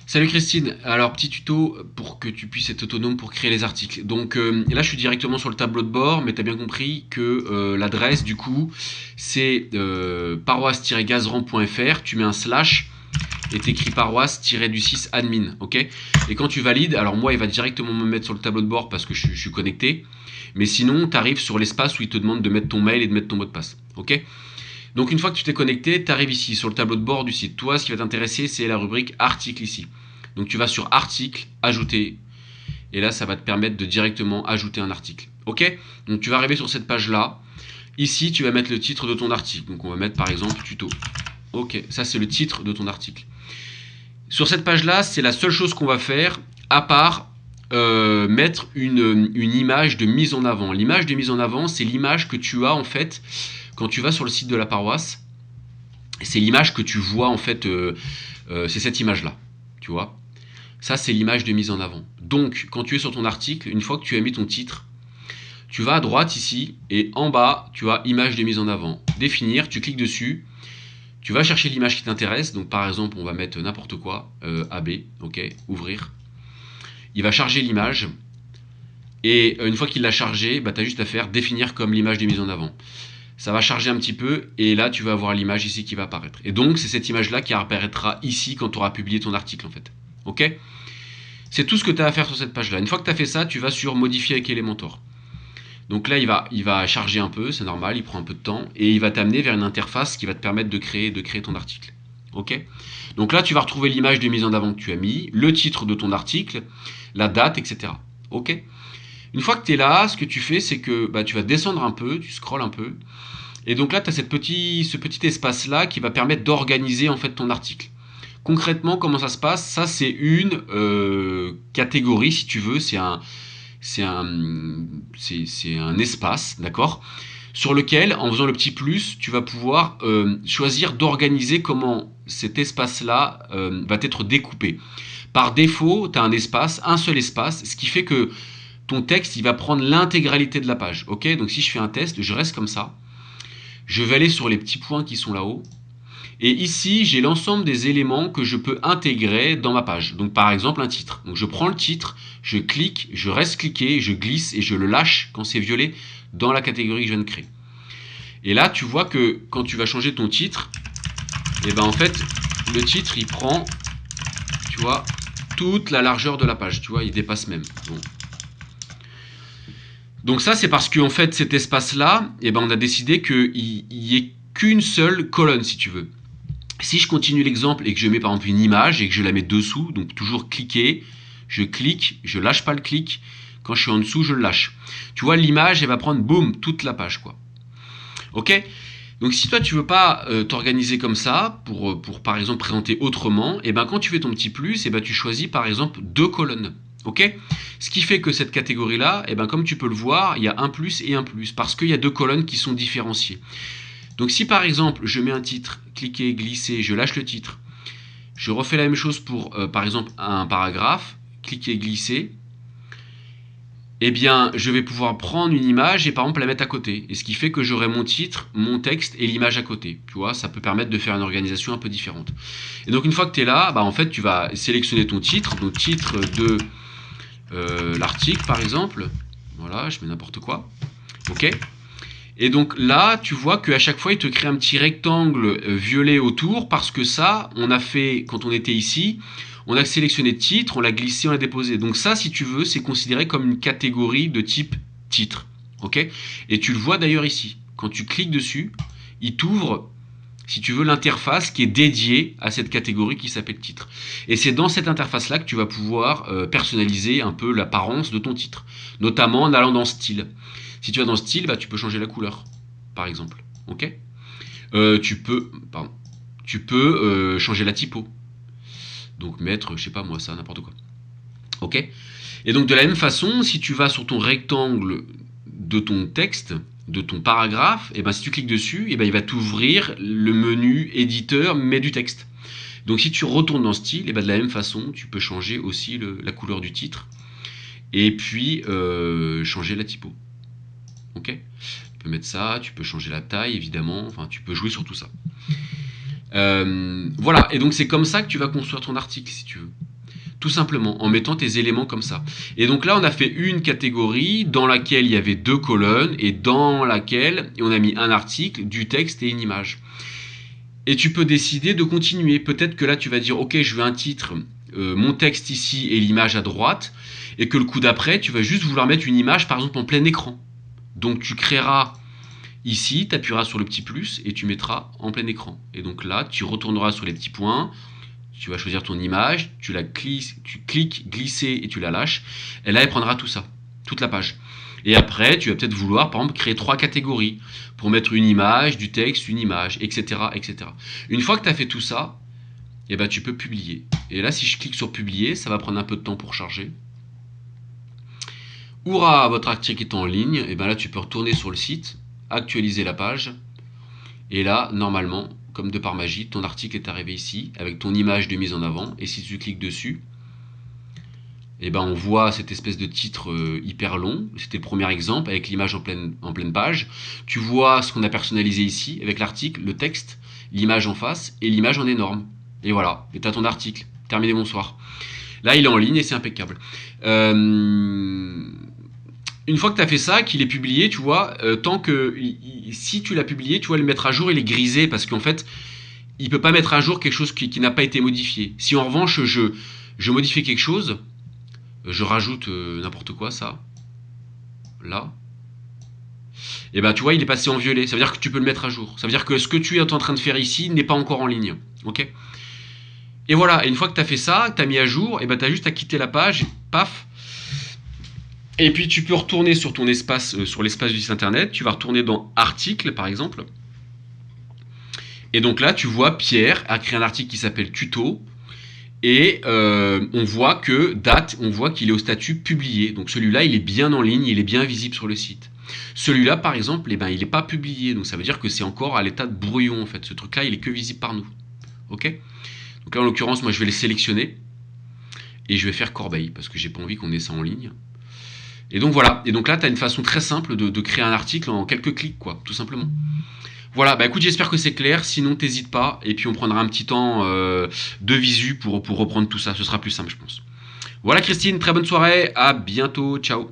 Salut Christine, alors petit tuto pour que tu puisses être autonome pour créer les articles. Donc là je suis directement sur le tableau de bord, mais tu as bien compris que l'adresse du coup c'est paroisse-gazeran.fr, tu mets un slash et t'écris paroisse-du6 admin, ok. Et quand tu valides, alors moi il va directement me mettre sur le tableau de bord parce que je suis connecté, mais sinon tu arrives sur l'espace où il te demande de mettre ton mail et de mettre ton mot de passe, ok. Donc une fois que tu t'es connecté, tu arrives ici sur le tableau de bord du site. Toi, ce qui va t'intéresser, c'est la rubrique article ici. Donc tu vas sur article, ajouter, et là ça va te permettre de directement ajouter un article. Ok. Donc tu vas arriver sur cette page là. Ici, tu vas mettre le titre de ton article. Donc on va mettre par exemple tuto. Ok, ça c'est le titre de ton article. Sur cette page là, c'est la seule chose qu'on va faire, à part mettre une image de mise en avant. L'image de mise en avant, c'est l'image que tu as en fait quand tu vas sur le site de la paroisse. C'est l'image que tu vois en fait, c'est cette image là, tu vois. Ça c'est l'image de mise en avant. Donc quand tu es sur ton article, une fois que tu as mis ton titre, tu vas à droite ici et en bas tu as image de mise en avant. Définir, tu cliques dessus, tu vas chercher l'image qui t'intéresse. Donc par exemple on va mettre n'importe quoi, AB, ok, ouvrir. Il va charger l'image et une fois qu'il l'a chargé, bah, tu as juste à faire définir comme l'image de mise en avant. Ça va charger un petit peu et là tu vas avoir l'image ici qui va apparaître. Et donc c'est cette image là qui apparaîtra ici quand tu auras publié ton article en fait. Ok. C'est tout ce que tu as à faire sur cette page là. Une fois que tu as fait ça, tu vas sur modifier avec Elementor. Donc là il va charger un peu, c'est normal, il prend un peu de temps et il va t'amener vers une interface qui va te permettre de créer ton article. Ok. Donc là tu vas retrouver l'image de mise en avant que tu as mis, le titre de ton article, la date, etc. Ok. Une fois que tu es là, ce que tu fais, c'est que bah, tu vas descendre un peu, tu scrolles un peu, et donc là, tu as ce petit espace-là qui va permettre d'organiser en fait ton article. Concrètement, comment ça se passe? Ça, c'est une catégorie, si tu veux, c'est un, c'est un espace, d'accord? Sur lequel, en faisant le petit plus, tu vas pouvoir choisir d'organiser comment cet espace-là va être découpé. Par défaut, tu as un espace, un seul espace, ce qui fait que ton texte, il va prendre l'intégralité de la page. Ok. Donc si je fais un test, je reste comme ça. Je vais aller sur les petits points qui sont là-haut. Et ici, j'ai l'ensemble des éléments que je peux intégrer dans ma page. Donc par exemple un titre. Donc je prends le titre, je clique, je reste cliqué, je glisse et je le lâche quand c'est violet dans la catégorie que je viens de créer. Et là, tu vois que quand tu vas changer ton titre, et ben en fait, le titre, il prend, tu vois, toute la largeur de la page. Tu vois, il dépasse même. Bon. Donc ça, c'est parce qu'en fait, cet espace-là, eh ben, on a décidé qu'il n'y ait qu'une seule colonne, si tu veux. Si je continue l'exemple et que je mets par exemple une image et que je la mets dessous, donc toujours cliquer, je clique, je lâche pas le clic. Quand je suis en dessous, je le lâche. Tu vois, l'image, elle va prendre, boum, toute la page, quoi. Ok. Donc si toi tu veux pas t'organiser comme ça pour par exemple présenter autrement, et ben quand tu fais ton petit plus, et ben tu choisis par exemple deux colonnes. Ok. Ce qui fait que cette catégorie là, et ben comme tu peux le voir, il y a un plus et un plus parce qu'il y a deux colonnes qui sont différenciées. Donc si par exemple je mets un titre, cliquer, glisser, je lâche le titre, je refais la même chose pour par exemple un paragraphe, cliquer, glisser, eh bien, je vais pouvoir prendre une image et par exemple la mettre à côté. Et ce qui fait que j'aurai mon titre, mon texte et l'image à côté. Tu vois, ça peut permettre de faire une organisation un peu différente. Et donc une fois que tu es là, bah, en fait, tu vas sélectionner ton titre, donc titre de l'article par exemple. Voilà, je mets n'importe quoi. Ok. Et donc là, tu vois qu'à chaque fois, il te crée un petit rectangle violet autour parce que ça, on a fait, quand on était ici, on a sélectionné titre, on l'a glissé, on l'a déposé. Donc ça, si tu veux, c'est considéré comme une catégorie de type titre. Ok. Et tu le vois d'ailleurs ici. Quand tu cliques dessus, il t'ouvre, si tu veux, l'interface qui est dédiée à cette catégorie qui s'appelle titre. Et c'est dans cette interface-là que tu vas pouvoir personnaliser un peu l'apparence de ton titre, notamment en allant dans style. Si tu vas dans style, bah, tu peux changer la couleur, par exemple. Ok. Tu peux changer la typo. Donc mettre, je sais pas moi, ça, n'importe quoi. Ok. Et donc de la même façon, si tu vas sur ton rectangle de ton texte, de ton paragraphe, et ben si tu cliques dessus, et ben il va t'ouvrir le menu éditeur mais du texte. Donc si tu retournes dans style, et ben de la même façon, tu peux changer aussi la couleur du titre et puis changer la typo. Ok. Tu peux mettre ça, tu peux changer la taille évidemment, enfin tu peux jouer sur tout ça. Voilà, et donc c'est comme ça que tu vas construire ton article si tu veux. Tout simplement, en mettant tes éléments comme ça. Et donc là, on a fait une catégorie dans laquelle il y avait 2 colonnes et dans laquelle on a mis un article, du texte et une image. Et tu peux décider de continuer. Peut-être que là, tu vas dire, ok, je veux un titre, mon texte ici et l'image à droite, et que le coup d'après, tu vas juste vouloir mettre une image, par exemple, en plein écran. Donc tu créeras ici, tu appuieras sur le petit plus et tu mettras en plein écran. Et donc là, tu retourneras sur les petits points, tu vas choisir ton image, tu cliques, glisser et tu la lâches. Et là, elle prendra tout ça, toute la page. Et après, tu vas peut-être vouloir, par exemple, créer 3 catégories pour mettre une image, du texte, une image, etc. etc. Une fois que tu as fait tout ça, eh ben, tu peux publier. Et là, si je clique sur publier, ça va prendre un peu de temps pour charger. Hourra, votre article est en ligne. Et ben là, tu peux retourner sur le site, actualiser la page. Et là, normalement, comme de par magie, ton article est arrivé ici, avec ton image de mise en avant. Et si tu cliques dessus, et ben on voit cette espèce de titre hyper long. C'était le premier exemple, avec l'image en pleine page. Tu vois ce qu'on a personnalisé ici, avec l'article, le texte, l'image en face, et l'image en énorme. Et voilà, et tu as ton article. Terminé, bonsoir. Là, il est en ligne et c'est impeccable. Une fois que tu as fait ça, qu'il est publié, tu vois, tant que si tu l'as publié, tu vois, le mettre à jour, il est grisé parce qu'en fait, il peut pas mettre à jour quelque chose qui n'a pas été modifié. Si en revanche, je modifie quelque chose, je rajoute n'importe quoi, ça, là, et ben tu vois, il est passé en violet. Ça veut dire que tu peux le mettre à jour. Ça veut dire que ce que tu es en train de faire ici n'est pas encore en ligne. Ok ? Et voilà, et une fois que tu as fait ça, que tu as mis à jour, et ben tu as juste à quitter la page, paf. Et puis tu peux retourner sur ton espace, sur l'espace du site internet. Tu vas retourner dans article, par exemple. Et donc là, tu vois, Pierre a créé un article qui s'appelle tuto. Et on voit que date, on voit qu'il est au statut publié. Donc celui-là, il est bien en ligne, il est bien visible sur le site. Celui-là, par exemple, eh ben, il n'est pas publié. Donc ça veut dire que c'est encore à l'état de brouillon, en fait. Ce truc-là, il est que visible par nous. Ok ? Donc là, en l'occurrence, moi, je vais le sélectionner. Et je vais faire corbeille, parce que j'ai pas envie qu'on ait ça en ligne. Et donc voilà. Et donc là, tu as une façon très simple de créer un article en quelques clics, quoi, tout simplement. Voilà, bah écoute, j'espère que c'est clair. Sinon, t'hésites pas. Et puis, on prendra un petit temps de visu pour reprendre tout ça. Ce sera plus simple, je pense. Voilà, Christine, très bonne soirée. À bientôt. Ciao.